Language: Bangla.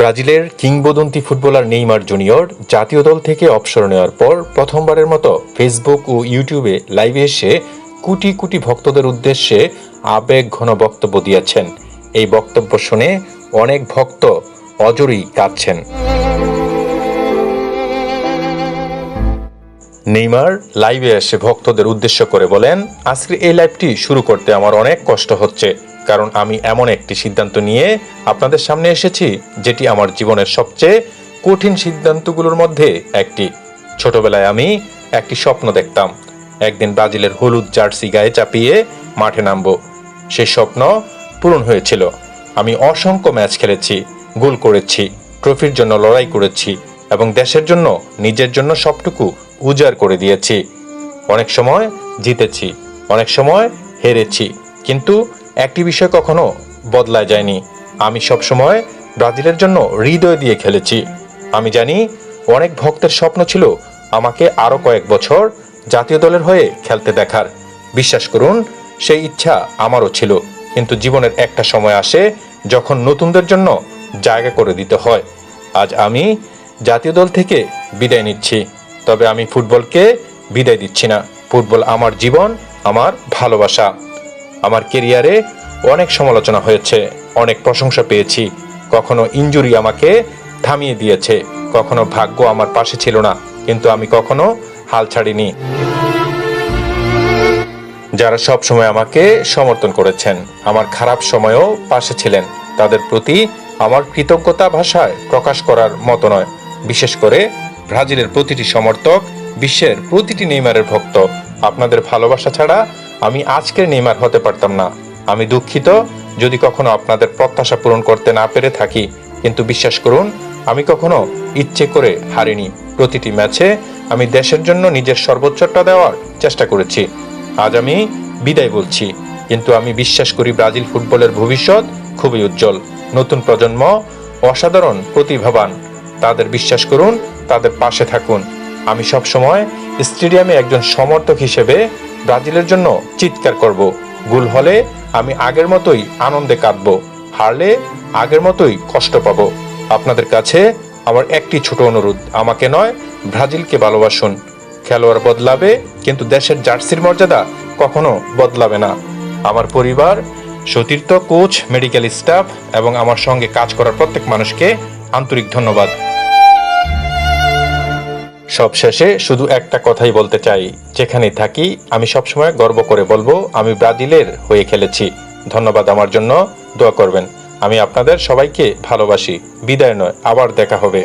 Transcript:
ব্রাজিলের কিংবদন্তি ফুটবলার নেইমার জুনিয়র জাতীয় দল থেকে অবসর নেওয়ার পর প্রথমবারের মতো ফেসবুক ও ইউটিউবে লাইভে এসে কোটি কোটি ভক্তদের উদ্দেশ্যে আবেগঘন বক্তব্য দিয়েছেন। এই বক্তব্য শুনে অনেক ভক্ত অজরেই কাঁদছেন। নেইমার লাইভে এসে ভক্তদের উদ্দেশ্য করে বলেন, আজকের এই লাইভটি শুরু করতে আমার অনেক কষ্ট হচ্ছে, কারণ আমি এমন একটি সিদ্ধান্ত নিয়ে আপনাদের সামনে এসেছি যেটি আমার জীবনের সবচেয়ে কঠিন সিদ্ধান্তগুলোর মধ্যে একটি। ছোটবেলায় আমি একটি স্বপ্ন দেখতাম, একদিন ব্রাজিলের হলুদ জার্সি গায়ে চাপিয়ে মাঠে নামব। সেই স্বপ্ন পূরণ হয়েছিল। আমি অসংখ্য ম্যাচ খেলেছি, গোল করেছি, ট্রফির জন্য লড়াই করেছি এবং দেশের জন্য নিজের জন্য সবটুকু উজাড় করে দিয়েছি। অনেক সময় জিতেছি, অনেক সময় হেরেছি, কিন্তু একটি বিষয় কখনো বদলায় যায়নি। আমি সবসময় ব্রাজিলের জন্য হৃদয় দিয়ে খেলেছি। আমি জানি অনেক ভক্তের স্বপ্ন ছিল আমাকে আরও কয়েক বছর জাতীয় দলের হয়ে খেলতে দেখার। বিশ্বাস করুন, সেই ইচ্ছা আমারও ছিল, কিন্তু জীবনের একটা সময় আসে যখন নতুনদের জন্য জায়গা করে দিতে হয়। আজ আমি জাতীয় দল থেকে বিদায় নিচ্ছি, তবে আমি ফুটবলকে বিদায় দিচ্ছি না। ফুটবল আমার জীবন, আমার ভালোবাসা। আমার কেরিয়ারে অনেক সমালোচনা হয়েছে, অনেক প্রশংসা পেয়েছি। কখনো ইনজুরি আমাকে থামিয়ে দিয়েছে, কখনো ভাগ্য আমার পাশে ছিল না, কিন্তু আমি কখনো হাল ছাড়িনি। যারা সব সময় আমাকে সমর্থন করেছেন, আমার খারাপ সময়েও পাশে ছিলেন, তাদের প্রতি আমার কৃতজ্ঞতা ভাষায় প্রকাশ করার মতো নয়। বিশেষ করে ব্রাজিলের প্রতিটি সমর্থক, বিশ্বের প্রতিটি নেইমারের ভক্ত, আপনাদের ভালোবাসা ছাড়া আমি আজকের নেইমার হতে পারতাম না। আমি দুঃখিত যদি কখনো আপনাদের প্রত্যাশা পূরণ করতে না পেরে থাকি, কিন্তু বিশ্বাস করুন, আমি কখনো ইচ্ছে করে হারিনি। প্রতিটি ম্যাচে আমি দেশের জন্য নিজের সর্বোচ্চটা দেওয়ার চেষ্টা করেছি। আজ আমি বিদায় বলছি, কিন্তু আমি বিশ্বাস করি ব্রাজিল ফুটবলের ভবিষ্যৎ খুবই উজ্জ্বল। নতুন প্রজন্ম অসাধারণ প্রতিভাবান। তাদের বিশ্বাস করুন, তাদের পাশে থাকুন। আমি সবসময় স্টেডিয়ামে একজন সমর্থক হিসেবে ব্রাজিলের জন্য চিৎকার করব। গোল হলে আমি আগের মতোই আনন্দে কাঁদব, হারলে আগের মতোই কষ্ট পাব। আপনাদের কাছে আমার একটি ছোট অনুরোধ, আমাকে নয়, ব্রাজিলকে ভালোবাসুন। খেলোয়াড় বদলাবে, কিন্তু দেশের জার্সির মর্যাদা কখনো বদলাবে না। আমার পরিবার, সতীর্থ, কোচ, মেডিকেল স্টাফ এবং আমার সঙ্গে কাজ করার প্রত্যেক মানুষকে আন্তরিক ধন্যবাদ। সবশেষে শুধু একটা কথাই বলতে চাই, যেখানেই থাকি আমি সবসময় গর্ব করে বলবো, আমি ব্রাজিলের হয়ে খেলেছি। ধন্যবাদ, আমার জন্য দোয়া করবেন। আমি আপনাদের সবাইকে ভালোবাসি। বিদায় নয়, আবার দেখা হবে।